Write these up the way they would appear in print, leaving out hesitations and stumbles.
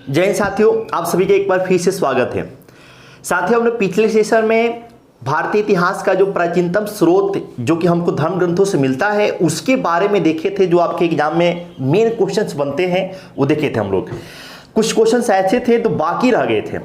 जय हिंद साथियों, आप सभी का एक बार फिर से स्वागत है। साथियों, हमने पिछले सेशन में भारतीय इतिहास का जो प्राचीनतम स्रोत जो कि हमको धर्म ग्रंथों से मिलता है उसके बारे में देखे थे। जो आपके एग्जाम में मेन क्वेश्चंस बनते हैं वो देखे थे हम लोग। कुछ क्वेश्चंस ऐसे थे तो बाकी रह गए थे,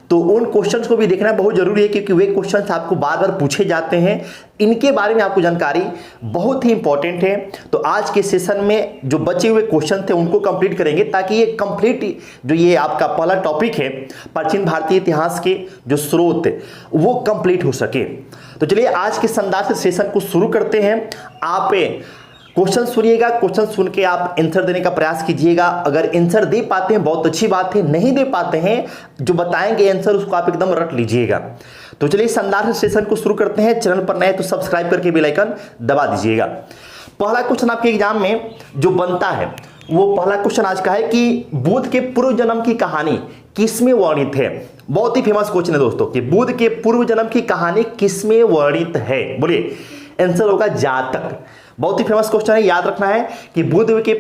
तो उन क्वेश्चंस को भी देखना बहुत जरूरी है क्योंकि वे क्वेश्चंस आपको बार बार पूछे जाते हैं। इनके बारे में आपको जानकारी बहुत ही इंपॉर्टेंट है। तो आज के सेशन में जो बचे हुए क्वेश्चन थे उनको कंप्लीट करेंगे ताकि ये कंप्लीट जो ये आपका पहला टॉपिक है प्राचीन भारतीय इतिहास के जो स्रोत वो कंप्लीट हो सके। तो चलिए आज के शानदार से सेशन को शुरू करते हैं। आप क्वेश्चन सुनिएगा, क्वेश्चन सुन के आप आंसर देने का प्रयास कीजिएगा। अगर आंसर दे पाते हैं बहुत अच्छी बात है, नहीं दे पाते हैं जो बताएंगे आंसर उसको आप एकदम रट लीजिएगा। तो चलिए शानदार से सेशन को शुरू करते हैं। चैनल पर नए तो सब्सक्राइब करके बेल आइकन दबा दीजिएगा। पहला क्वेश्चन आपके एग्जाम में जो बनता है वो पहला क्वेश्चन आज का है कि बुद्ध के पूर्व जन्म की कहानी किसमें वर्णित है। बहुत ही फेमस क्वेश्चन है दोस्तों कि बुद्ध के पूर्व जन्म की कहानी किसमें वर्णित है। बोलिए, आंसर होगा जातक। बहुत ही फेमस क्वेश्चन है, याद रखना है कि बुद्ध के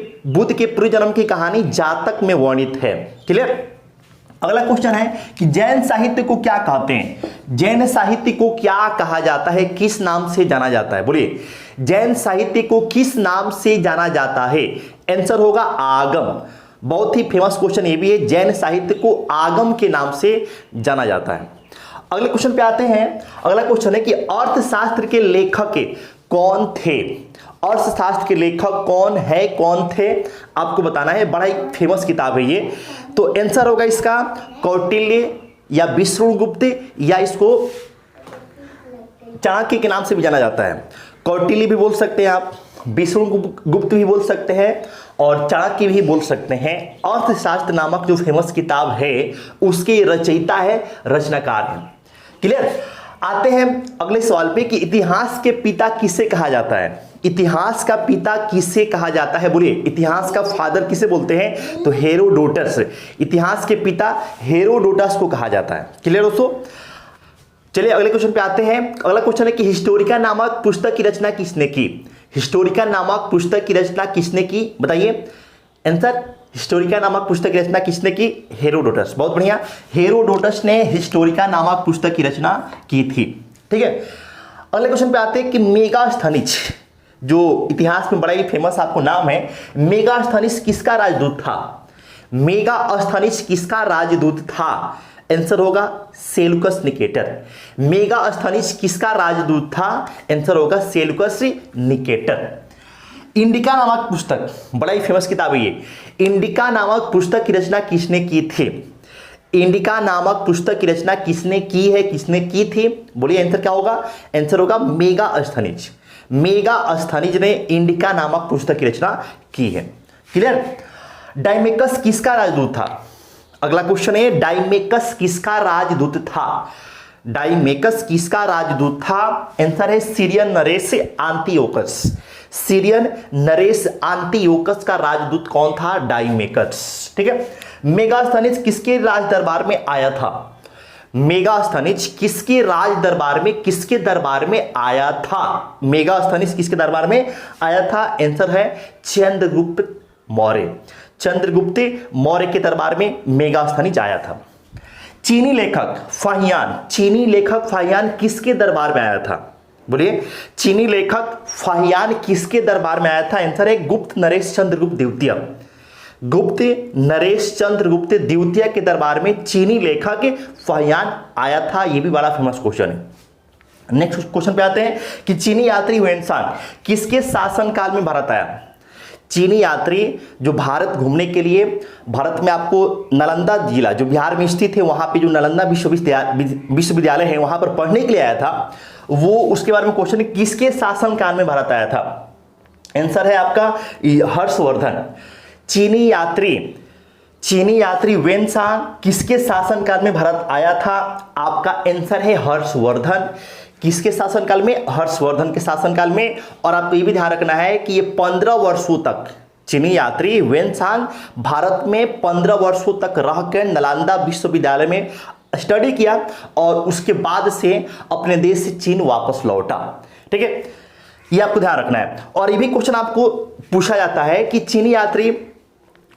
पूर्व जन्म की कहानी जातक में वर्णित है। क्लियर। अगला क्वेश्चन है कि जैन साहित्य को क्या कहते हैं। जैन साहित्य को क्या कहा जाता है, किस नाम से जाना जाता है। बोलिए, जैन साहित्य को किस नाम से जाना जाता है। आंसर होगा आगम। बहुत ही फेमस क्वेश्चन ये भी है, जैन साहित्य को आगम के नाम से जाना जाता है। अगले क्वेश्चन पे आते हैं। अगला क्वेश्चन है कि अर्थशास्त्र के लेखक कौन थे। अर्थशास्त्र के लेखक कौन है, कौन थे, आपको बताना है। बड़ा ही फेमस किताब है ये। तो आंसर होगा इसका कौटिल्य या विष्णुगुप्त या इसको चाणक्य के नाम से भी जाना जाता है। कौटिल्य भी बोल सकते हैं आप, विष्णुगुप्त भी बोल सकते हैं और चाणक्य भी बोल सकते हैं। अर्थशास्त्र नामक जो फेमस किताब है उसके रचयिता है, रचनाकार है। क्लियर। आते हैं अगले सवाल पे कि इतिहास के पिता किसे कहा जाता है। इतिहास का पिता किसे कहा जाता है। बोलिए, इतिहास का फादर किसे बोलते हैं, तो हेरोडोटस। इतिहास के पिता हेरोडोटस को कहा जाता है। क्लियर दोस्तों। चलिए अगले क्वेश्चन पे आते हैं। अगला क्वेश्चन है कि हिस्टोरिका नामक पुस्तक की रचना किसने की। हिस्टोरिका नामक पुस्तक की रचना किसने की, बताइए। आंसर, हिस्टोरिका नामक पुस्तक की रचना किसने की, हेरोडोटस। बहुत बढ़िया, हेरोडोटस ने हिस्टोरिका नामक पुस्तक की रचना की थी। ठीक है। अगले क्वेश्चन पे आते हैं कि मेगास्थनीज, जो इतिहास में बड़ा ही फेमस आपको नाम है, मेगास्थनीज किसका राजदूत था। मेगास्थनीज किसका राजदूत था। आंसर होगा सेल्यूकस निकेटर। मेगास्थनीज किसका राजदूत था। आंसर होगा सेल्यूकस निकेटर। इंडिका नामक पुस्तक, बड़ा ही फेमस किताब है ये। इंडिका नामक पुस्तक की रचना किसने की थी। इंडिका नामक पुस्तक की रचना किसने की है, किसने की थी। बोलिए, आंसर क्या होगा। आंसर होगा मेगास्थनीज। मेगास्थनीज ने इंडिका नामक पुस्तक की रचना की है। क्लियर। डायमेकस किसका राजदूत था। अगला क्वेश्चन है, डायमेकस किसका राजदूत था। डायमेकस किसका राजदूत था। आंसर है सीरियन नरेश आंतियोकस। सीरियन नरेश आंतियोकस का राजदूत कौन था, डायमेकस। ठीक है। मेगास्थनीज किसके राज दरबार में आया था। मेगास्थनीज किसके राज दरबार में, किसके दरबार में आया था। मेगास्थनीज किसके दरबार में आया था। आंसर है चंद्रगुप्त मौर्य। चंद्रगुप्त मौर्य के दरबार में मेगास्थनीज आया था। चीनी लेखक फाहियान, चीनी लेखक फाहियान किसके दरबार में आया था। बोलिए, चीनी लेखक फाहियान किसके दरबार में आया था। आंसर है गुप्त नरेश चंद्रगुप्त द्वितीय। गुप्त नरेश चंद्रगुप्त द्वितीय के दरबार में चीनी लेखक फाहियान आया था। यह भी बड़ा फेमस क्वेश्चन है। नेक्स्ट क्वेश्चन पे आते हैं कि चीनी यात्री हुएनसांग किसके शासनकाल में भारत आया। चीनी यात्री जो भारत घूमने के लिए, भारत में आपको नालंदा जिला जो बिहार में स्थित है वहां पे जो नालंदा विश्वविद्यालय है वहां पर पढ़ने के लिए आया था, वो उसके बारे में क्वेश्चन है किसके शासनकाल में भारत आया था। आंसर है आपका हर्षवर्धन। चीनी यात्री वेनसांग किसके शासनकाल में भारत आया था। आपका आंसर है हर्षवर्धन। किसके शासनकाल में, हर्षवर्धन के शासनकाल में। और आपको ये भी ध्यान रखना है कि ये 15 वर्षों तक चीनी यात्री वेनसांग भारत में 15 वर्षों तक रहकर नालंदा विश्वविद्यालय में स्टडी किया और उसके बाद से अपने देश से चीन वापस लौटा। ठीक है, ये आपको ध्यान रखना है। और ये भी क्वेश्चन आपको पूछा जाता है कि चीनी यात्री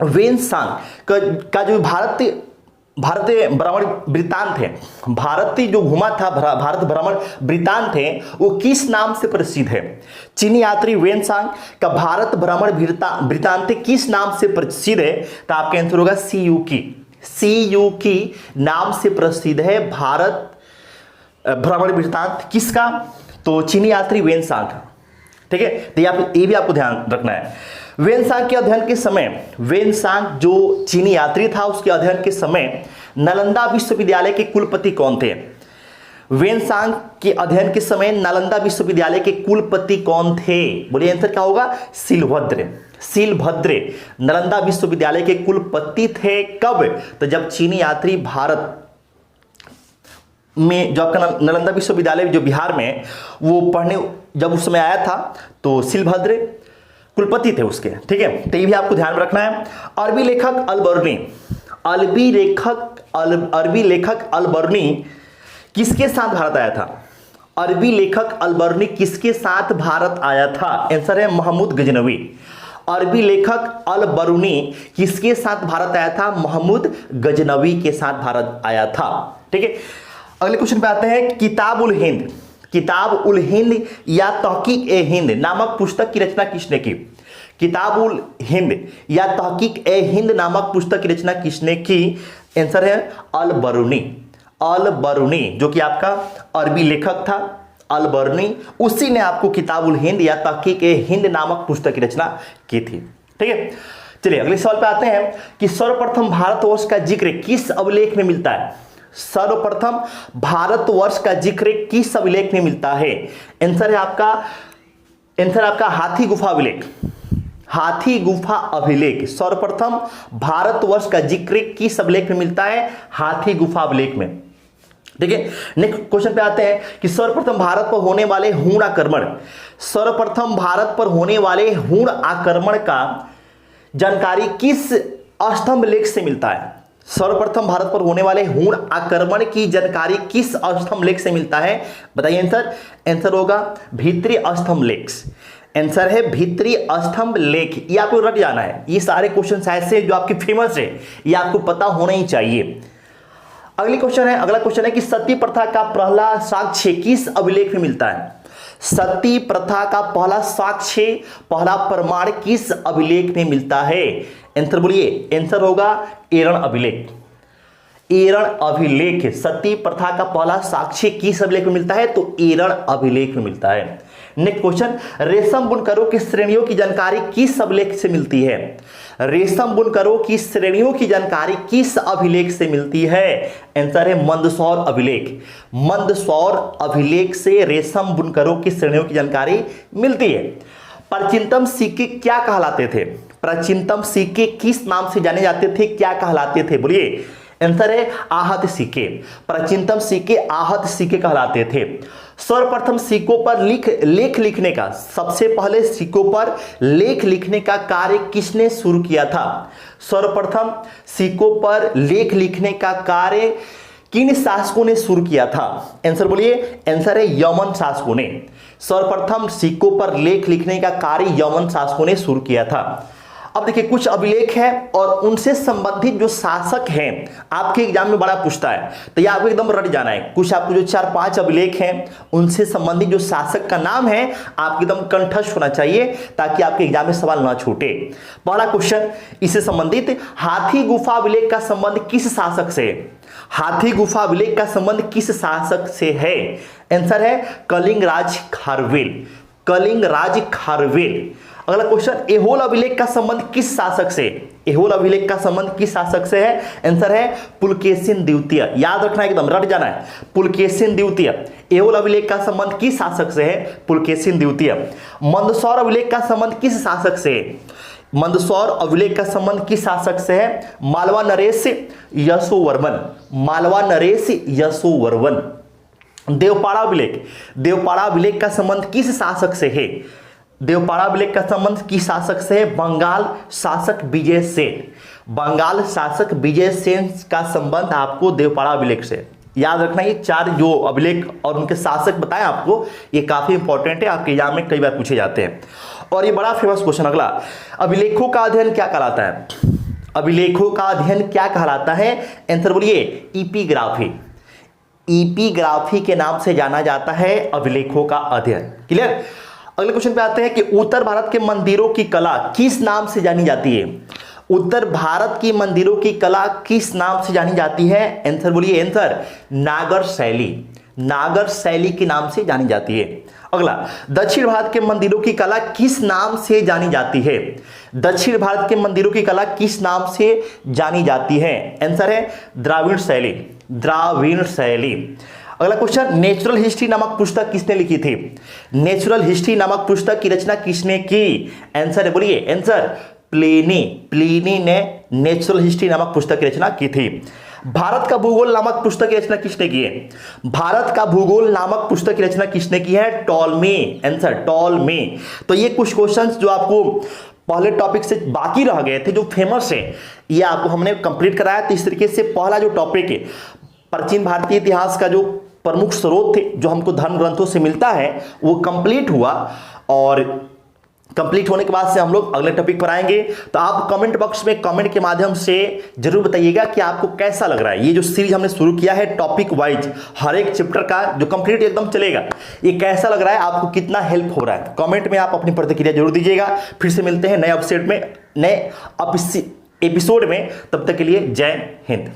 वेनसांग का जो भारतीय भ्रमण वृत्तांत है, भारतीय जो घुमा था भारत भ्रमण वृत्तांत है, वो किस नाम से प्रसिद्ध है? चीनी यात्री वेनसांग का भारत भ्रमण वृत्तांत किस नाम से प्रसिद्ध है? तो आपका आंसर होगा सीयूकी नाम से प्रसिद्ध है भारत भ्रमण वृत्तांत। किसका? तो चीनी यात्री वेनसांग। ठीक है, तो ये भी आपको ध्यान रखना है। वेनसांग के अध्ययन के समय, वेनसांग जो चीनी यात्री था उसके अध्ययन के समय नालंदा विश्वविद्यालय के कुलपति कौन थे? वेनसांग के अध्ययन के समय नालंदा विश्वविद्यालय के कुलपति कौन थे? बोलिए आंसर क्या होगा? सीलभद्रे नालंदा विश्वविद्यालय के कुलपति थे। कब? तो जब चीनी यात्री भारत में, जो आपका नालंदा विश्वविद्यालय जो बिहार में वो पढ़ने जब उस समय आया था, तो सीलभद्रे कुलपति थे उसके। ठीक है, तो ये भी आपको ध्यान में रखना है। अरबी लेखक अलबर्नी किसके साथ भारत आया था? अरबी लेखक अलबर्नी किसके साथ भारत आया था? आंसर है महमूद गजनवी। अरबी लेखक अलबरूनी किसके साथ भारत आया था? महमूद गजनवी के साथ भारत आया था। ठीक है, अगले क्वेश्चन पे आते हैं। किताब उल हिंद या तहकीक ए हिंद नामक पुस्तक की रचना किसने की? किताब उल हिंद या तहकीक ए हिंद नामक पुस्तक की रचना किसने की? आंसर है अलबरूनी, जो कि आपका अरबी लेखक था अलबरूनी, उसी ने आपको किताब उल हिंद या तहकीक ए हिंद नामक पुस्तक की रचना की थी। ठीक है, चलिए अगले सवाल पे आते हैं कि सर्वप्रथम भारतवर्ष का जिक्र किस अभिलेख में मिलता है? सर्वप्रथम भारतवर्ष का जिक्र किस अभिलेख में मिलता है? आंसर है आपका हाथी गुफा अभिलेख। सर्वप्रथम भारतवर्ष का जिक्र किस अभिलेख में मिलता है? हाथी गुफा अभिलेख में। ठीक है, नेक्स्ट क्वेश्चन पे आते हैं कि सर्वप्रथम भारत पर होने वाले हूण आक्रमण का जानकारी किस स्तंभ लेख से मिलता है? सर्वप्रथम भारत पर होने वाले हूण आक्रमण की जानकारी किस स्तंभ लेख से मिलता है? बताइए आंसर होगा भीतरी स्तंभ लेख। आंसर है भीतरी स्तंभ लेख। ये आपको रट जाना है। ये सारे क्वेश्चन ऐसे जो आपके फेमस है, ये आपको पता होना ही चाहिए। अगला क्वेश्चन है कि सती प्रथा का पहला साक्ष्य किस अभिलेख में मिलता है? सती प्रथा का पहला साक्ष्य, पहला प्रमाण किस अभिलेख में मिलता है? आंसर बोलिए, आंसर होगा एरण अभिलेख। सती प्रथा का पहला साक्ष्य किस अभिलेख में मिलता है? तो एरण अभिलेख में मिलता है। नेक्स्ट क्वेश्चन, रेशम बुनकरों की श्रेणियों की जानकारी किस अभिलेख से मिलती है? रेशम बुनकरों की श्रेणियों की जानकारी किस अभिलेख से मिलती है? आंसर है मंदसौर अभिलेख से रेशम बुनकरों की श्रेणियों की जानकारी मिलती है। प्राचीनतम सिक्के क्या कहलाते थे? प्राचीनतम सिक्के किस नाम से जाने जाते थे, क्या कहलाते थे? बोलिए, आंसर है आहत सिक्के। प्राचीनतम सिक्के आहत सिक्के कहलाते थे। सर्वप्रथम सिक्कों पर लेख लिखने का, सबसे पहले सिक्कों पर लेख लिखने का कार्य किसने शुरू किया था? सर्वप्रथम सिक्कों पर लेख लिखने का कार्य किन शासकों ने शुरू किया था? आंसर बोलिए, आंसर है यमन शासकों ने। सर्वप्रथम सिक्कों पर लेख लिखने का कार्य यमन शासकों ने शुरू किया था। अब देखिए, कुछ अभिलेख है और उनसे संबंधित जो शासक हैं आपके एग्जाम में बड़ा पूछता है, तो ये आपको एकदम रट जाना है। कुछ आपको जो 4-5 अभिलेख हैं उनसे संबंधित जो शासक का नाम है आपको एकदम कंठस्थ होना चाहिए, ताकि आपके एग्जाम में सवाल ना छूटे। पहला क्वेश्चन इससे संबंधित, हाथी गुफा अभिलेख का संबंध किस शासक से है? हाथी गुफा अभिलेख का संबंध किस शासक से है? आंसर है कलिंग राज खारवेल। अगला क्वेश्चन, एहोल अभिलेख का संबंध किस शासक से? एहोल अभिलेख का संबंध किस शासक से है? आंसर है पुलकेशिन द्वितीय। याद रखना, एकदम रट जाना है, पुलकेशिन द्वितीय। एहोल अभिलेख का संबंध किस शासक से है? पुलकेशिन द्वितीय। मंदसौर अभिलेख का संबंध किस शासक से है? मंदसौर अभिलेख का संबंध किस शासक से है? मालवा नरेश यशोवर्मन। देवपाड़ा अभिलेख का संबंध किस शासक से है? देवपाड़ा अभिलेख का संबंध किस शासक से है? बंगाल शासक विजय सेन का संबंध आपको देवपाड़ा अभिलेख से। याद रखना, ये 4 जो अभिलेख और उनके शासक बताएं आपको, ये काफी इंपॉर्टेंट है, आपके एग्जाम में कई बार पूछे जाते हैं। और ये बड़ा फेमस क्वेश्चन अगला, अभिलेखों का अध्ययन क्या कहलाता है? अभिलेखों का अध्ययन क्या कहलाता है? आंसर बोलिए इपिग्राफी। इपिग्राफी के नाम से जाना जाता है अभिलेखों का अध्ययन। क्लियर? अगले क्वेश्चन पे आते हैं कि उत्तर भारत के मंदिरों की कला किस नाम से जानी जाती है? उत्तर भारत की मंदिरों की कला किस नाम से जानी जाती है? आंसर बोलिए, आंसर नागर शैली। नागर शैली के नाम से जानी जाती है। अगला, दक्षिण भारत के मंदिरों की कला किस नाम से जानी जाती है? दक्षिण भारत के मंदिरों की कला किस नाम से जानी जाती है? आंसर है द्राविड़ शैली। द्राविड़ शैली। अगला क्वेश्चन, नेचुरल हिस्ट्री नामक पुस्तक किसने लिखी थी? नेचुरल हिस्ट्री नामक पुस्तक की रचना किसने की? आंसर है, बोलिए आंसर प्लिनी। प्लिनी ने नेचुरल हिस्ट्री नामक पुस्तक की रचना की थी। भारत का भूगोल नामक पुस्तक की रचना किसने की है? भारत का भूगोल नामक पुस्तक की रचना किसने की है? टॉलमी। Answer Ptolemy. तो ये कुछ क्वेश्चंस जो आपको पहले टॉपिक से बाकी रह गए थे, जो फेमस है, ये आपको हमने कंप्लीट कराया। तो इस तरीके से पहला जो टॉपिक है, प्राचीन भारतीय इतिहास का जो प्रमुख स्रोत थे जो हमको धर्म ग्रंथों से मिलता है, वो कंप्लीट हुआ। और कंप्लीट होने के बाद से हम लोग अगले टॉपिक पर आएंगे। तो आप कमेंट बॉक्स में कमेंट के माध्यम से जरूर बताइएगा कि आपको कैसा लग रहा है ये जो सीरीज हमने शुरू किया है टॉपिक वाइज, हर एक चैप्टर का जो कंप्लीट एकदम चलेगा, ये कैसा लग रहा है, आपको कितना हेल्प हो रहा है। कमेंट में आप अपनी प्रतिक्रिया जरूर दीजिएगा। फिर से मिलते हैं नए अपसेट में, नए एपिसोड में। तब तक के लिए जय हिंद।